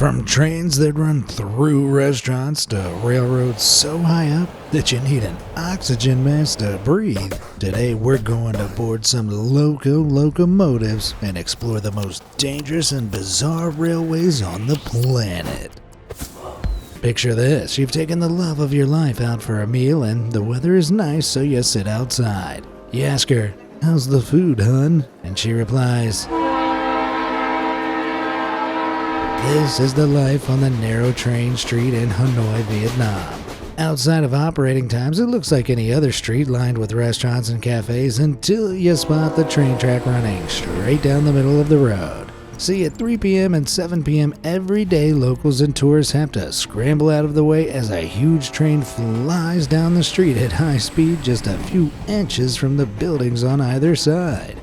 From trains that run through restaurants to railroads so high up that you need an oxygen mask to breathe, today we're going to board some locomotives and explore the most dangerous and bizarre railways on the planet. Picture this, you've taken the love of your life out for a meal and the weather is nice, so you sit outside. You ask her, "How's the food, hun?" And she replies, "This is the life on the narrow train street in Hanoi, Vietnam. Outside of operating times, it looks like any other street lined with restaurants and cafes until you spot the train track running straight down the middle of the road. See, at 3 p.m. and 7 p.m. every day, locals and tourists have to scramble out of the way as a huge train flies down the street at high speed just a few inches from the buildings on either side.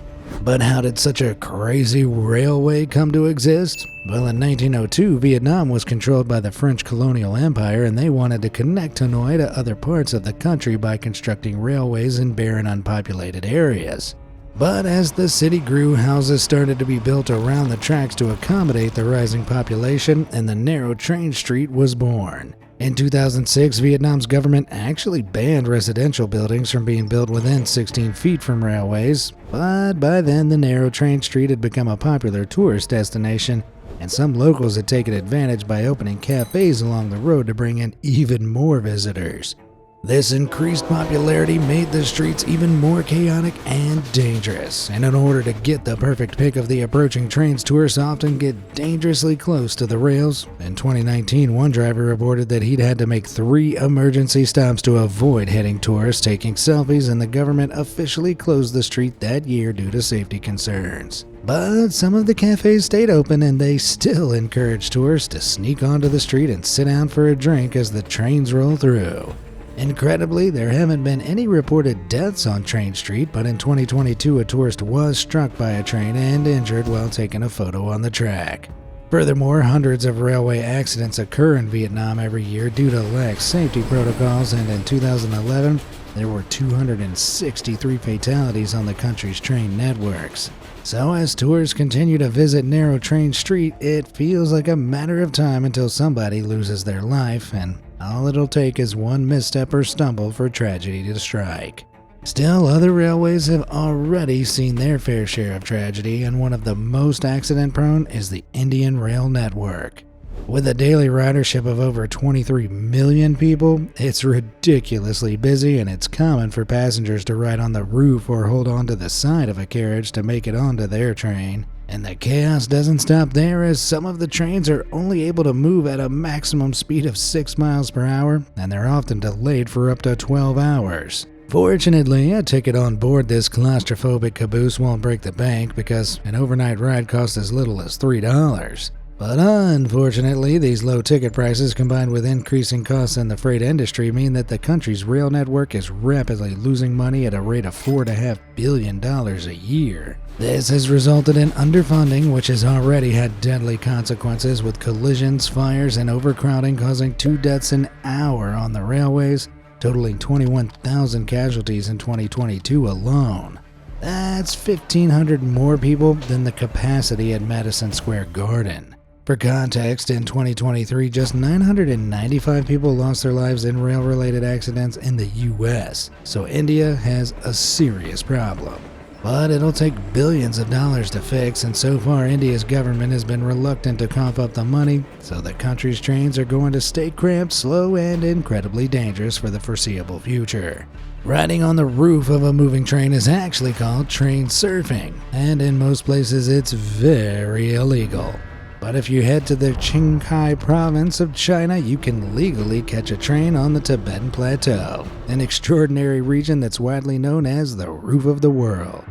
But how did such a crazy railway come to exist? Well, in 1902, Vietnam was controlled by the French colonial empire and they wanted to connect Hanoi to other parts of the country by constructing railways in barren, unpopulated areas. But as the city grew, houses started to be built around the tracks to accommodate the rising population, and the narrow train street was born. In 2006, Vietnam's government actually banned residential buildings from being built within 16 feet from railways, but by then the narrow train street had become a popular tourist destination, and some locals had taken advantage by opening cafes along the road to bring in even more visitors. This increased popularity made the streets even more chaotic and dangerous, and in order to get the perfect pic of the approaching trains, tourists often get dangerously close to the rails. In 2019, one driver reported that he'd had to make 3 emergency stops to avoid hitting tourists taking selfies, and the government officially closed the street that year due to safety concerns. But some of the cafes stayed open and they still encourage tourists to sneak onto the street and sit down for a drink as the trains roll through. Incredibly, there haven't been any reported deaths on Train Street, but in 2022 a tourist was struck by a train and injured while taking a photo on the track. Furthermore, hundreds of railway accidents occur in Vietnam every year due to lax safety protocols, and in 2011 there were 263 fatalities on the country's train networks. So as tourists continue to visit narrow Train Street, it feels like a matter of time until somebody loses their life, and all it'll take is one misstep or stumble for tragedy to strike. Still, other railways have already seen their fair share of tragedy, and one of the most accident-prone is the Indian Rail Network. With a daily ridership of over 23 million people, it's ridiculously busy, and it's common for passengers to ride on the roof or hold on to the side of a carriage to make it onto their train. And the chaos doesn't stop there, as some of the trains are only able to move at a maximum speed of 6 miles per hour, and they're often delayed for up to 12 hours. Fortunately, a ticket on board this claustrophobic caboose won't break the bank because an overnight ride costs as little as $3. But unfortunately, these low ticket prices combined with increasing costs in the freight industry mean that the country's rail network is rapidly losing money at a rate of $4.5 billion a year. This has resulted in underfunding, which has already had deadly consequences, with collisions, fires, and overcrowding causing 2 deaths an hour on the railways, totaling 21,000 casualties in 2022 alone. That's 1,500 more people than the capacity at Madison Square Garden. For context, in 2023, just 995 people lost their lives in rail-related accidents in the US, so India has a serious problem. But it'll take billions of dollars to fix, and so far India's government has been reluctant to cough up the money, so the country's trains are going to stay cramped, slow, and incredibly dangerous for the foreseeable future. Riding on the roof of a moving train is actually called train surfing, and in most places it's very illegal. But if you head to the Qinghai province of China, you can legally catch a train on the Tibetan Plateau, an extraordinary region that's widely known as the roof of the world.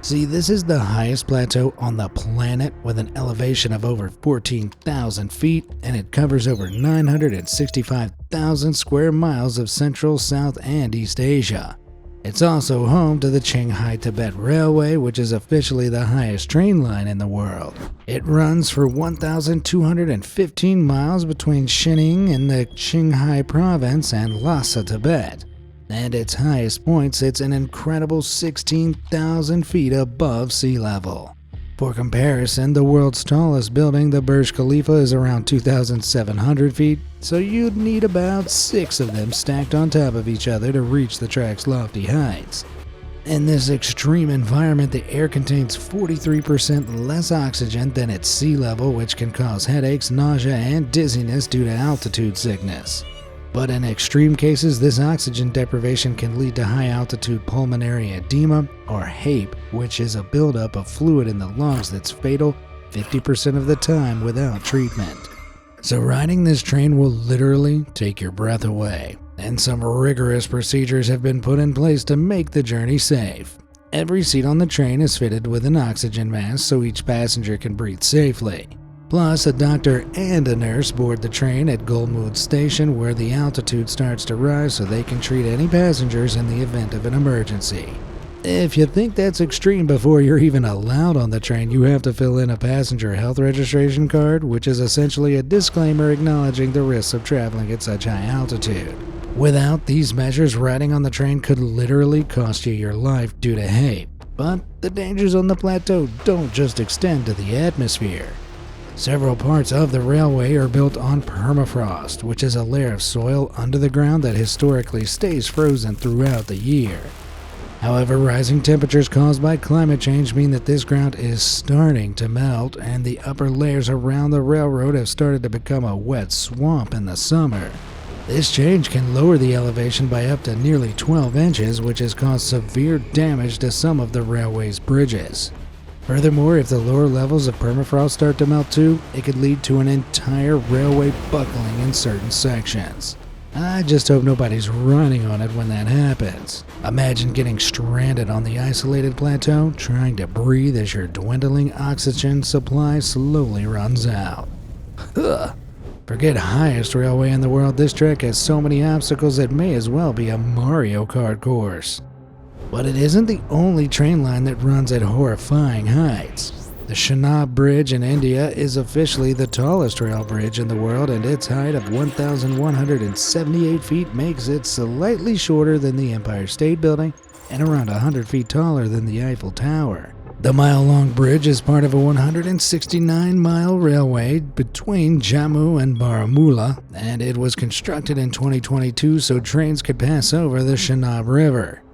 See, this is the highest plateau on the planet with an elevation of over 14,000 feet, and it covers over 965,000 square miles of Central, South, and East Asia. It's also home to the Qinghai-Tibet Railway, which is officially the highest train line in the world. It runs for 1,215 miles between Xining in the Qinghai province and Lhasa, Tibet. And its highest point sits an incredible 16,000 feet above sea level. For comparison, the world's tallest building, the Burj Khalifa, is around 2,700 feet, so you'd need about 6 of them stacked on top of each other to reach the track's lofty heights. In this extreme environment, the air contains 43% less oxygen than at sea level, which can cause headaches, nausea, and dizziness due to altitude sickness. But in extreme cases, this oxygen deprivation can lead to high-altitude pulmonary edema, or HAPE, which is a buildup of fluid in the lungs that's fatal 50% of the time without treatment. So riding this train will literally take your breath away, and some rigorous procedures have been put in place to make the journey safe. Every seat on the train is fitted with an oxygen mask so each passenger can breathe safely. Plus, a doctor and a nurse board the train at Golmud Station, where the altitude starts to rise so they can treat any passengers in the event of an emergency. If you think that's extreme, before you're even allowed on the train, you have to fill in a passenger health registration card, which is essentially a disclaimer acknowledging the risks of traveling at such high altitude. Without these measures, riding on the train could literally cost you your life due to HAPE. But the dangers on the plateau don't just extend to the atmosphere. Several parts of the railway are built on permafrost, which is a layer of soil under the ground that historically stays frozen throughout the year. However, rising temperatures caused by climate change mean that this ground is starting to melt, and the upper layers around the railroad have started to become a wet swamp in the summer. This change can lower the elevation by up to nearly 12 inches, which has caused severe damage to some of the railway's bridges. Furthermore, if the lower levels of permafrost start to melt too, it could lead to an entire railway buckling in certain sections. I just hope nobody's running on it when that happens. Imagine getting stranded on the isolated plateau, trying to breathe as your dwindling oxygen supply slowly runs out. Forget highest railway in the world, this trek has so many obstacles it may as well be a Mario Kart course. But it isn't the only train line that runs at horrifying heights. The Chenab Bridge in India is officially the tallest rail bridge in the world, and its height of 1,178 feet makes it slightly shorter than the Empire State Building and around 100 feet taller than the Eiffel Tower. The mile-long bridge is part of a 169-mile railway between Jammu and Baramulla, and it was constructed in 2022 so trains could pass over the Chenab River.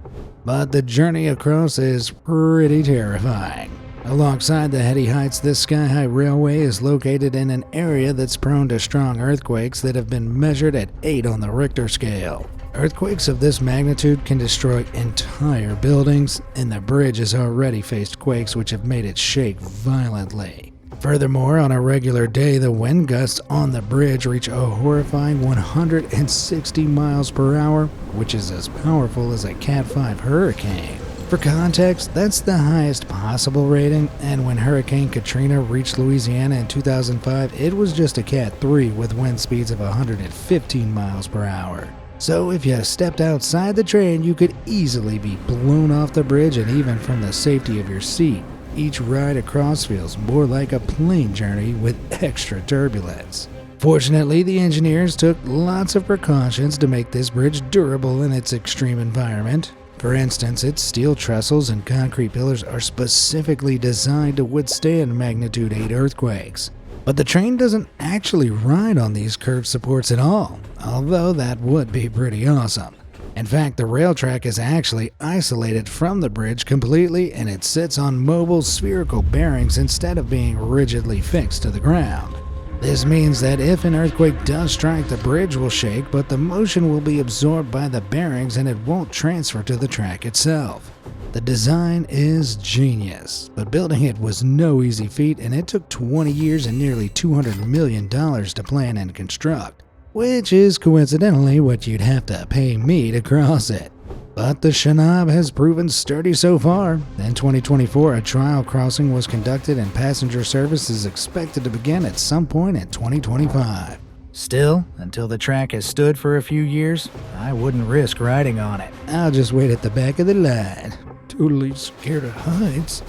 But the journey across is pretty terrifying. Alongside the heady heights, this sky-high railway is located in an area that's prone to strong earthquakes that have been measured at 8 on the Richter scale. Earthquakes of this magnitude can destroy entire buildings, and the bridge has already faced quakes which have made it shake violently. Furthermore, on a regular day, the wind gusts on the bridge reach a horrifying 160 miles per hour, which is as powerful as a Cat 5 hurricane. For context, that's the highest possible rating, and when Hurricane Katrina reached Louisiana in 2005, it was just a Cat 3 with wind speeds of 115 miles per hour. So if you stepped outside the train, you could easily be blown off the bridge and even from the safety of your seat. Each ride across feels more like a plane journey with extra turbulence. Fortunately, the engineers took lots of precautions to make this bridge durable in its extreme environment. For instance, its steel trestles and concrete pillars are specifically designed to withstand magnitude 8 earthquakes. But the train doesn't actually ride on these curved supports at all, although that would be pretty awesome. In fact, the rail track is actually isolated from the bridge completely, and it sits on mobile spherical bearings instead of being rigidly fixed to the ground. This means that if an earthquake does strike, the bridge will shake, but the motion will be absorbed by the bearings and it won't transfer to the track itself. The design is genius, but building it was no easy feat, and it took 20 years and nearly $200 million to plan and construct, which is coincidentally what you'd have to pay me to cross it. But the Chenab has proven sturdy so far. In 2024, a trial crossing was conducted and passenger service is expected to begin at some point in 2025. Still, until the track has stood for a few years, I wouldn't risk riding on it. I'll just wait at the back of the line. Totally scared of heights.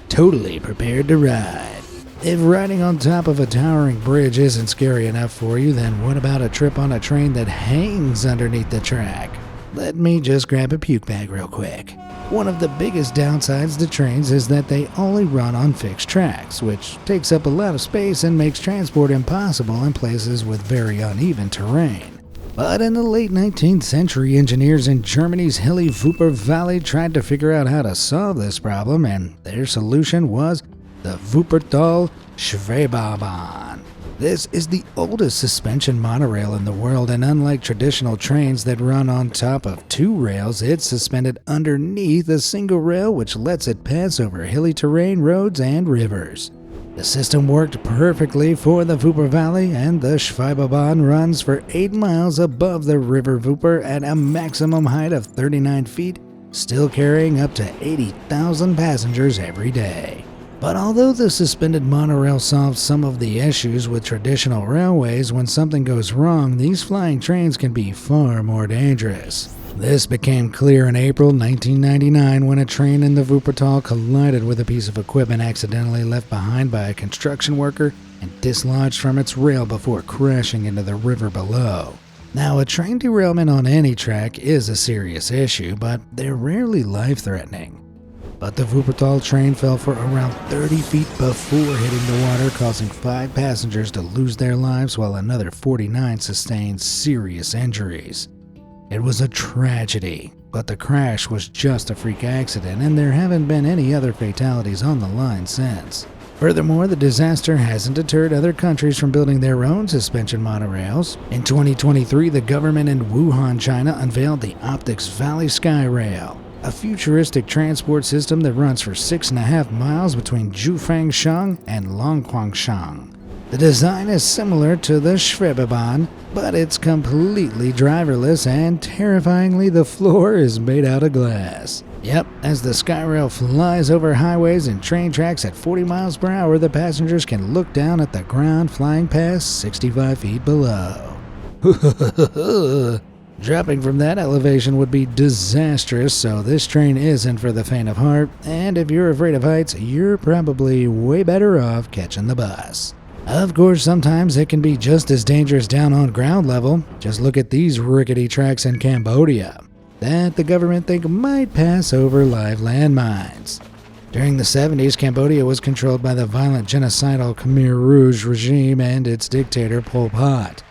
Totally prepared to ride. If riding on top of a towering bridge isn't scary enough for you, then what about a trip on a train that hangs underneath the track? Let me just grab a puke bag real quick. One of the biggest downsides to trains is that they only run on fixed tracks, which takes up a lot of space and makes transport impossible in places with very uneven terrain. But in the late 19th century, engineers in Germany's hilly Wupper Valley tried to figure out how to solve this problem, and their solution was the Wuppertal Schwebebahn. This is the oldest suspension monorail in the world, and unlike traditional trains that run on top of two rails, it's suspended underneath a single rail, which lets it pass over hilly terrain, roads, and rivers. The system worked perfectly for the Wupper Valley, and the Schwebebahn runs for 8 miles above the River Wupper at a maximum height of 39 feet, still carrying up to 80,000 passengers every day. But although the suspended monorail solves some of the issues with traditional railways, when something goes wrong, these flying trains can be far more dangerous. This became clear in April 1999 when a train in the Wuppertal collided with a piece of equipment accidentally left behind by a construction worker and dislodged from its rail before crashing into the river below. Now, a train derailment on any track is a serious issue, but they're rarely life-threatening. But the Wuppertal train fell for around 30 feet before hitting the water, causing 5 passengers to lose their lives while another 49 sustained serious injuries. It was a tragedy, but the crash was just a freak accident, and there haven't been any other fatalities on the line since. Furthermore, the disaster hasn't deterred other countries from building their own suspension monorails. In 2023, the government in Wuhan, China unveiled the Optics Valley Skyrail, a futuristic transport system that runs for 6.5 miles between Zhufangshan and Longquangshan. The design is similar to the Schwebebahn, but it's completely driverless, and terrifyingly, the floor is made out of glass. Yep, as the Skyrail flies over highways and train tracks at 40 miles per hour, the passengers can look down at the ground flying past 65 feet below. Dropping from that elevation would be disastrous, so this train isn't for the faint of heart, and if you're afraid of heights, you're probably way better off catching the bus. Of course, sometimes it can be just as dangerous down on ground level. Just look at these rickety tracks in Cambodia that the government think might pass over live landmines. During the 70s, Cambodia was controlled by the violent genocidal Khmer Rouge regime and its dictator Pol Pot.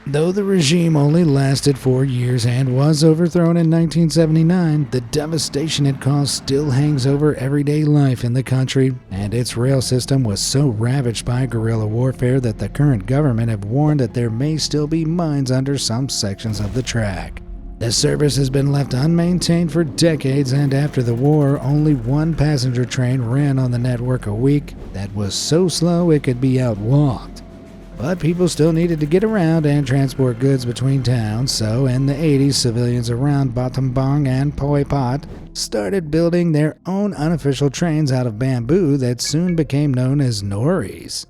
Though the regime only lasted 4 years and was overthrown in 1979, the devastation it caused still hangs over everyday life in the country, and its rail system was so ravaged by guerrilla warfare that the current government have warned that there may still be mines under some sections of the track. The service has been left unmaintained for decades, and after the war, only one passenger train ran on the network a week that was so slow it could be outwalked. But people still needed to get around and transport goods between towns, so in the 80s, civilians around Battambang and Pol Pot started building their own unofficial trains out of bamboo that soon became known as noris.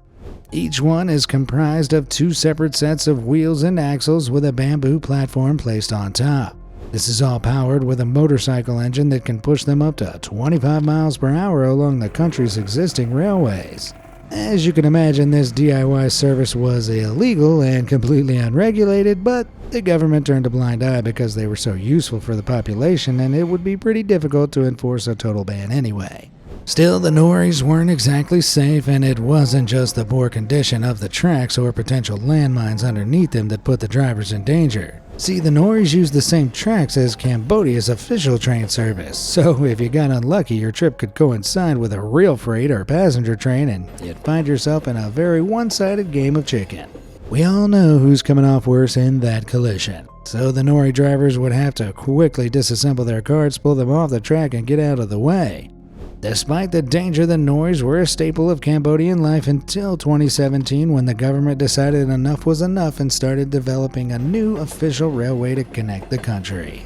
Each one is comprised of 2 separate sets of wheels and axles with a bamboo platform placed on top. This is all powered with a motorcycle engine that can push them up to 25 miles per hour along the country's existing railways. As you can imagine, this DIY service was illegal and completely unregulated, but the government turned a blind eye because they were so useful for the population, and it would be pretty difficult to enforce a total ban anyway. Still, the noris weren't exactly safe, and it wasn't just the poor condition of the tracks or potential landmines underneath them that put the drivers in danger. See, the noris use the same tracks as Cambodia's official train service, so if you got unlucky, your trip could coincide with a real freight or passenger train, and you'd find yourself in a very one-sided game of chicken. We all know who's coming off worse in that collision, so the nori drivers would have to quickly disassemble their carts, pull them off the track, and get out of the way. Despite the danger, the noris were a staple of Cambodian life until 2017, when the government decided enough was enough and started developing a new official railway to connect the country.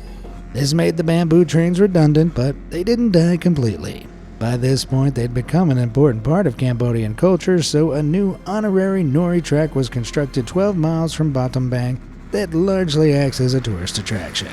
This made the bamboo trains redundant, but they didn't die completely. By this point, they'd become an important part of Cambodian culture, so a new honorary nori track was constructed 12 miles from Battambang that largely acts as a tourist attraction.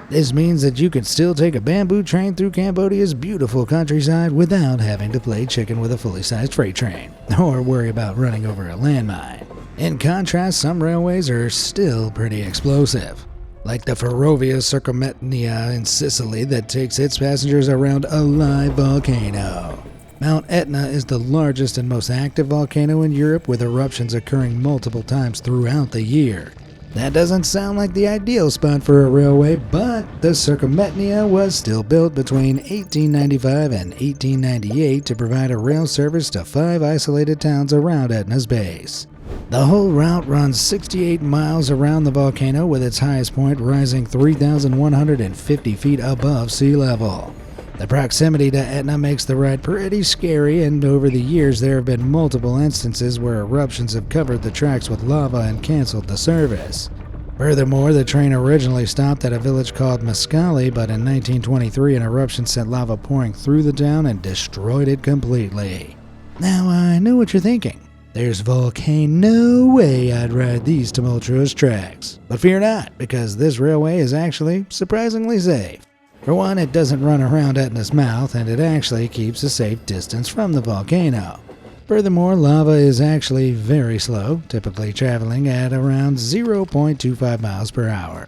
This means that you could still take a bamboo train through Cambodia's beautiful countryside without having to play chicken with a fully sized freight train, or worry about running over a landmine. In contrast, some railways are still pretty explosive. like the Ferrovia Circummetnea in Sicily that takes its passengers around a live volcano. Mount Etna is the largest and most active volcano in Europe, with eruptions occurring multiple times throughout the year. That doesn't sound like the ideal spot for a railway, but the Circummetnea was still built between 1895 and 1898 to provide a rail service to 5 isolated towns around Etna's base. The whole route runs 68 miles around the volcano, with its highest point rising 3,150 feet above sea level. The proximity to Etna makes the ride pretty scary, and over the years there have been multiple instances where eruptions have covered the tracks with lava and canceled the service. Furthermore, the train originally stopped at a village called Mascali, but in 1923 an eruption sent lava pouring through the town and destroyed it completely. Now I know what you're thinking. There's no way I'd ride these tumultuous tracks. But fear not, because this railway is actually surprisingly safe. For one, it doesn't run around Etna's mouth, and it actually keeps a safe distance from the volcano. Furthermore, lava is actually very slow, typically traveling at around 0.25 miles per hour.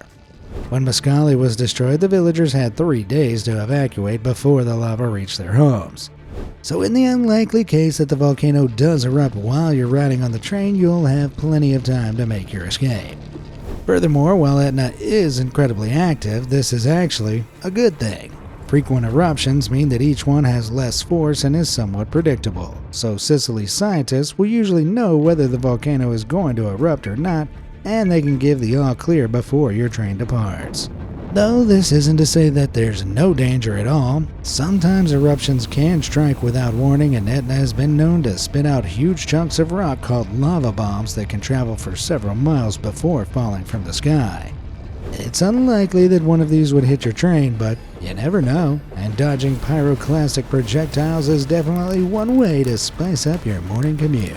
When Mascali was destroyed, the villagers had 3 days to evacuate before the lava reached their homes. So in the unlikely case that the volcano does erupt while you're riding on the train, you'll have plenty of time to make your escape. Furthermore, while Etna is incredibly active, this is actually a good thing. Frequent eruptions mean that each one has less force and is somewhat predictable, so Sicily's scientists will usually know whether the volcano is going to erupt or not, and they can give the all clear before your train departs. Though this isn't to say that there's no danger at all. Sometimes eruptions can strike without warning, and Etna has been known to spit out huge chunks of rock called lava bombs that can travel for several miles before falling from the sky. It's unlikely that one of these would hit your train, but you never know, and dodging pyroclastic projectiles is definitely one way to spice up your morning commute.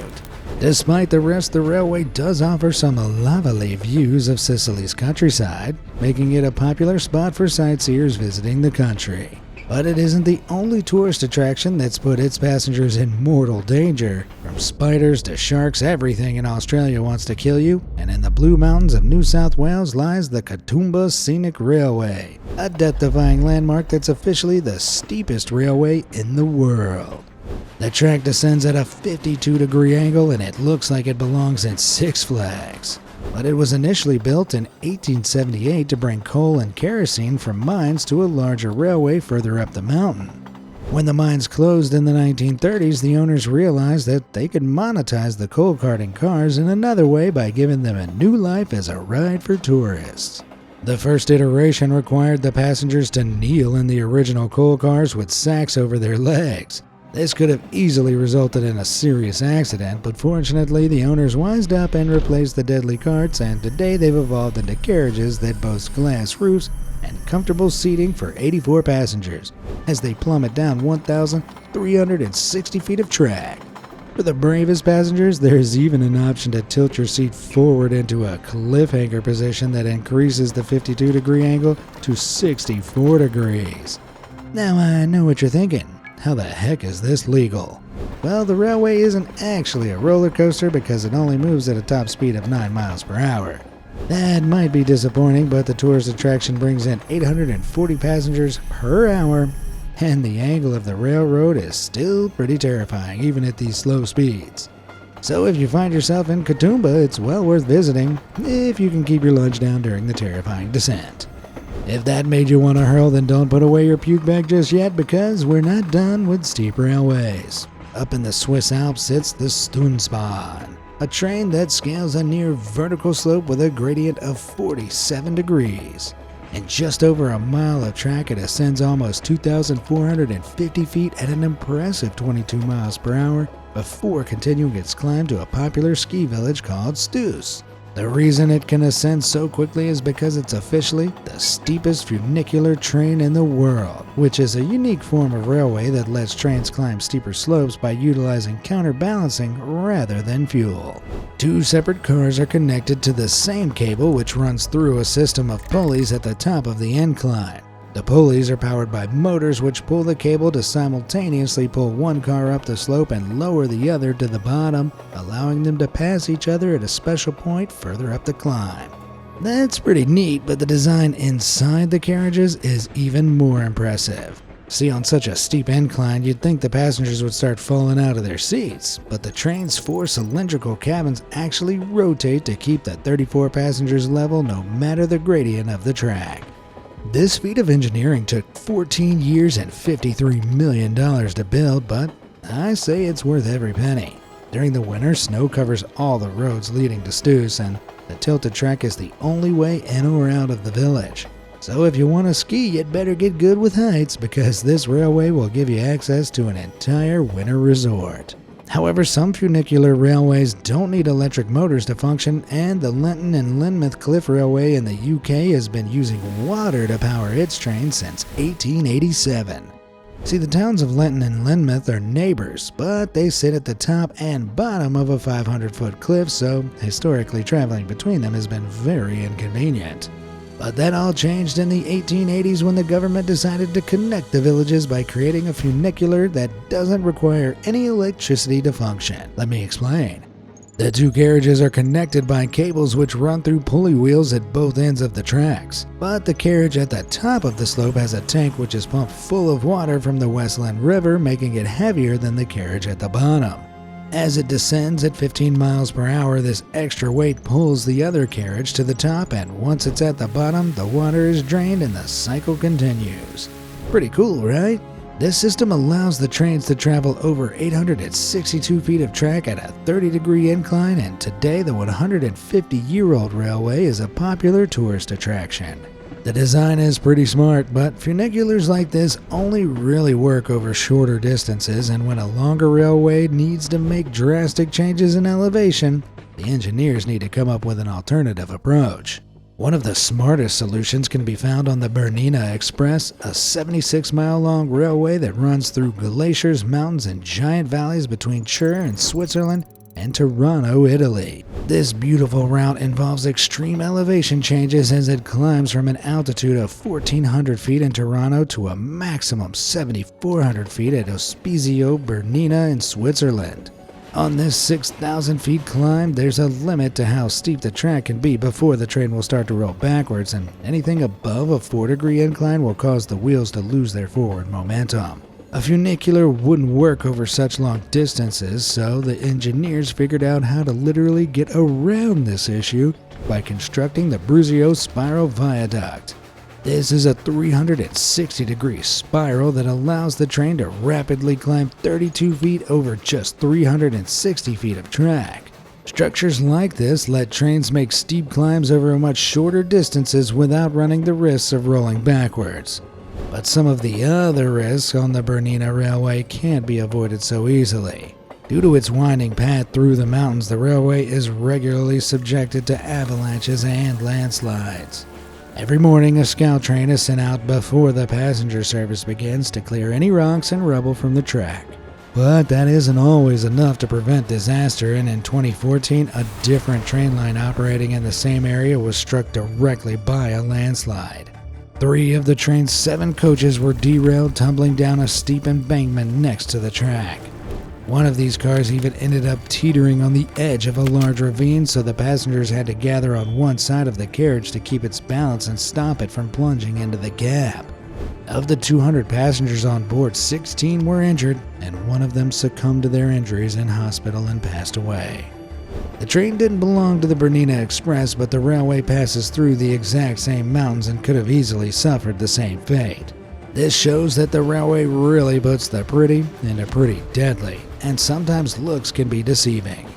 Despite the rest, the railway does offer some lovely views of Sicily's countryside, making it a popular spot for sightseers visiting the country. But it isn't the only tourist attraction that's put its passengers in mortal danger. From spiders to sharks, everything in Australia wants to kill you, and in the Blue Mountains of New South Wales lies the Katoomba Scenic Railway, a death-defying landmark that's officially the steepest railway in the world. The track descends at a 52-degree angle, and it looks like it belongs in Six Flags. But it was initially built in 1878 to bring coal and kerosene from mines to a larger railway further up the mountain. When the mines closed in the 1930s, the owners realized that they could monetize the coal carting cars in another way by giving them a new life as a ride for tourists. The first iteration required the passengers to kneel in the original coal cars with sacks over their legs. This could have easily resulted in a serious accident, but fortunately the owners wised up and replaced the deadly carts, and today they've evolved into carriages that boast glass roofs and comfortable seating for 84 passengers as they plummet down 1,360 feet of track. For the bravest passengers, there's even an option to tilt your seat forward into a cliffhanger position that increases the 52-degree angle to 64 degrees. Now I know what you're thinking. How the heck is this legal? Well, the railway isn't actually a roller coaster because it only moves at a top speed of 9 miles per hour. That might be disappointing, but the tourist attraction brings in 840 passengers per hour, and the angle of the railroad is still pretty terrifying even at these slow speeds. So if you find yourself in Katoomba, it's well worth visiting if you can keep your lunch down during the terrifying descent. If that made you want to hurl, then don't put away your puke bag just yet, because we're not done with steep railways. Up in the Swiss Alps sits the Stundsbahn, a train that scales a near vertical slope with a gradient of 47 degrees. In just over a mile of track, it ascends almost 2,450 feet at an impressive 22 miles per hour before continuing its climb to a popular ski village called Stoos. The reason it can ascend so quickly is because it's officially the steepest funicular train in the world, which is a unique form of railway that lets trains climb steeper slopes by utilizing counterbalancing rather than fuel. 2 separate cars are connected to the same cable, which runs through a system of pulleys at the top of the incline. The pulleys are powered by motors which pull the cable to simultaneously pull one car up the slope and lower the other to the bottom, allowing them to pass each other at a special point further up the climb. That's pretty neat, but the design inside the carriages is even more impressive. See, on such a steep incline, you'd think the passengers would start falling out of their seats, but the train's 4 cylindrical cabins actually rotate to keep the 34 passengers level no matter the gradient of the track. This feat of engineering took 14 years and $53 million to build, but I say it's worth every penny. During the winter, snow covers all the roads leading to Stoos, and the tilted track is the only way in or out of the village. So if you want to ski, you'd better get good with heights, because this railway will give you access to an entire winter resort. However, some funicular railways don't need electric motors to function, and the Lenton and Lynmouth Cliff Railway in the UK has been using water to power its trains since 1887. See, the towns of Lenton and Lynmouth are neighbors, but they sit at the top and bottom of a 500-foot cliff, so historically traveling between them has been very inconvenient. But that all changed in the 1880s when the government decided to connect the villages by creating a funicular that doesn't require any electricity to function. Let me explain. The 2 carriages are connected by cables which run through pulley wheels at both ends of the tracks. But the carriage at the top of the slope has a tank which is pumped full of water from the Westland River, making it heavier than the carriage at the bottom. As it descends at 15 miles per hour, this extra weight pulls the other carriage to the top, and once it's at the bottom, the water is drained and the cycle continues. Pretty cool, right? This system allows the trains to travel over 862 feet of track at a 30-degree incline, and today the 150-year-old railway is a popular tourist attraction. The design is pretty smart, but funiculars like this only really work over shorter distances, and when a longer railway needs to make drastic changes in elevation, the engineers need to come up with an alternative approach. One of the smartest solutions can be found on the Bernina Express, a 76-mile-long railway that runs through glaciers, mountains, and giant valleys between Chur in Switzerland and Tirano, Italy. This beautiful route involves extreme elevation changes as it climbs from an altitude of 1,400 feet in Tirano to a maximum 7,400 feet at Ospizio Bernina in Switzerland. On this 6,000 feet climb, there's a limit to how steep the track can be before the train will start to roll backwards, and anything above a 4-degree incline will cause the wheels to lose their forward momentum. A funicular wouldn't work over such long distances, so the engineers figured out how to literally get around this issue by constructing the Bruzio Spiral Viaduct. This is a 360-degree spiral that allows the train to rapidly climb 32 feet over just 360 feet of track. Structures like this let trains make steep climbs over much shorter distances without running the risks of rolling backwards. But some of the other risks on the Bernina Railway can't be avoided so easily. Due to its winding path through the mountains, the railway is regularly subjected to avalanches and landslides. Every morning, a scout train is sent out before the passenger service begins to clear any rocks and rubble from the track. But that isn't always enough to prevent disaster, and in 2014, a different train line operating in the same area was struck directly by a landslide. 3 of the train's 7 coaches were derailed, tumbling down a steep embankment next to the track. One of these cars even ended up teetering on the edge of a large ravine, so the passengers had to gather on one side of the carriage to keep its balance and stop it from plunging into the gap. Of the 200 passengers on board, 16 were injured, and one of them succumbed to their injuries in hospital and passed away. The train didn't belong to the Bernina Express, but the railway passes through the exact same mountains and could have easily suffered the same fate. This shows that the railway really puts the pretty into pretty deadly, and sometimes looks can be deceiving.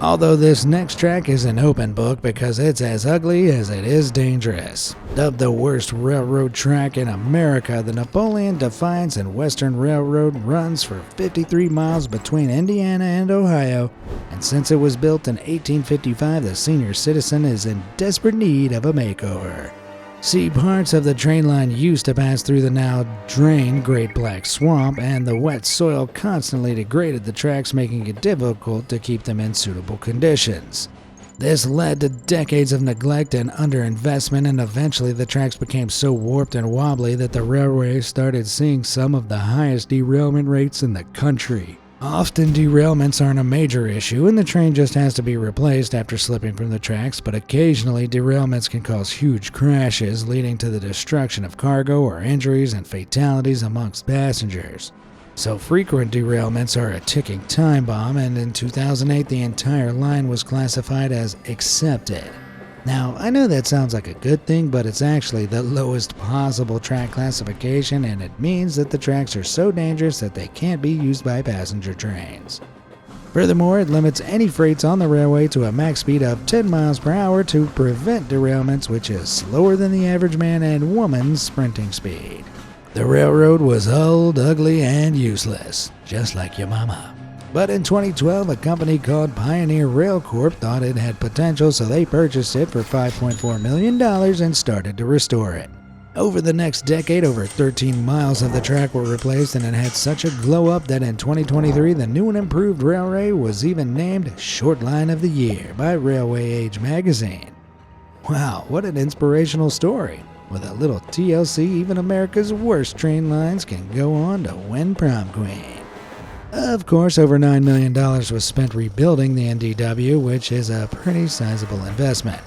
Although this next track is an open book because it's as ugly as it is dangerous. Dubbed the worst railroad track in America, the Napoleon Defiance and Western Railroad runs for 53 miles between Indiana and Ohio, and since it was built in 1855, the senior citizen is in desperate need of a makeover. See, parts of the train line used to pass through the now drained Great Black Swamp, and the wet soil constantly degraded the tracks, making it difficult to keep them in suitable conditions. This led to decades of neglect and underinvestment, and eventually the tracks became so warped and wobbly that the railway started seeing some of the highest derailment rates in the country. Often derailments aren't a major issue and the train just has to be replaced after slipping from the tracks, but occasionally derailments can cause huge crashes, leading to the destruction of cargo or injuries and fatalities amongst passengers. So frequent derailments are a ticking time bomb, and in 2008 the entire line was classified as accepted. Now, I know that sounds like a good thing, but it's actually the lowest possible track classification, and it means that the tracks are so dangerous that they can't be used by passenger trains. Furthermore, it limits any freights on the railway to a max speed of 10 miles per hour to prevent derailments, which is slower than the average man and woman's sprinting speed. The railroad was old, ugly, and useless, just like your mama. But in 2012, a company called Pioneer Rail Corp thought it had potential, so they purchased it for $5.4 million and started to restore it. Over the next decade, over 13 miles of the track were replaced, and it had such a glow-up that in 2023, the new and improved railway was even named Short Line of the Year by Railway Age magazine. Wow, what an inspirational story. With a little TLC, even America's worst train lines can go on to win prom queen. Of course, over $9 million was spent rebuilding the NDW, which is a pretty sizable investment.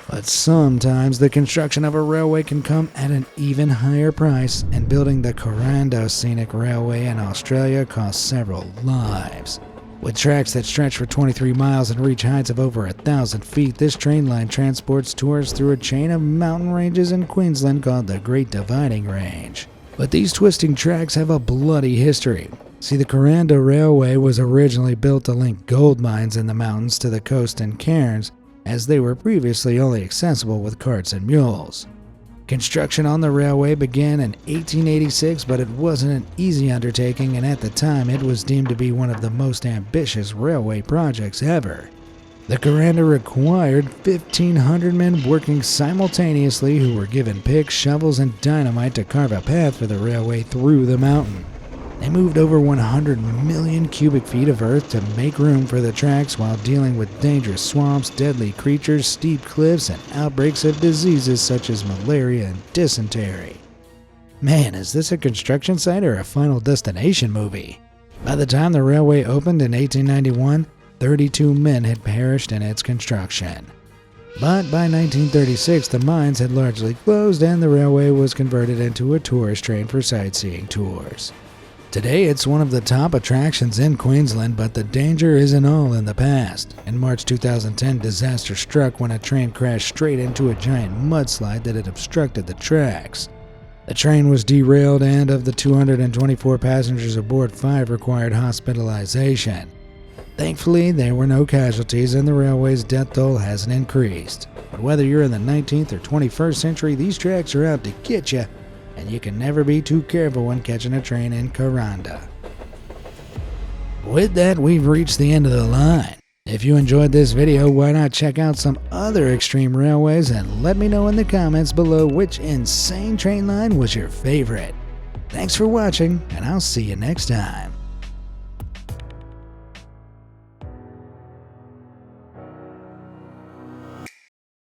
But sometimes the construction of a railway can come at an even higher price, and building the Corando Scenic Railway in Australia cost several lives. With tracks that stretch for 23 miles and reach heights of over 1,000 feet, this train line transports tourists through a chain of mountain ranges in Queensland called the Great Dividing Range. But these twisting tracks have a bloody history. See, the Corando Railway was originally built to link gold mines in the mountains to the coast and cairns, as they were previously only accessible with carts and mules. Construction on the railway began in 1886, but it wasn't an easy undertaking, and at the time it was deemed to be one of the most ambitious railway projects ever. The Corando required 1,500 men working simultaneously who were given picks, shovels, and dynamite to carve a path for the railway through the mountain. They moved over 100 million cubic feet of earth to make room for the tracks while dealing with dangerous swamps, deadly creatures, steep cliffs, and outbreaks of diseases such as malaria and dysentery. Man, is this a construction site or a Final Destination movie? By the time the railway opened in 1891, 32 men had perished in its construction. But by 1936, the mines had largely closed and the railway was converted into a tourist train for sightseeing tours. Today, it's one of the top attractions in Queensland, but the danger isn't all in the past. In March 2010, disaster struck when a train crashed straight into a giant mudslide that had obstructed the tracks. The train was derailed, and of the 224 passengers aboard, 5 required hospitalization. Thankfully, there were no casualties, and the railway's death toll hasn't increased. But whether you're in the 19th or 21st century, these tracks are out to get you, and you can never be too careful when catching a train in Corando. With that, we've reached the end of the line. If you enjoyed this video, why not check out some other extreme railways and let me know in the comments below which insane train line was your favorite. Thanks for watching, and I'll see you next time.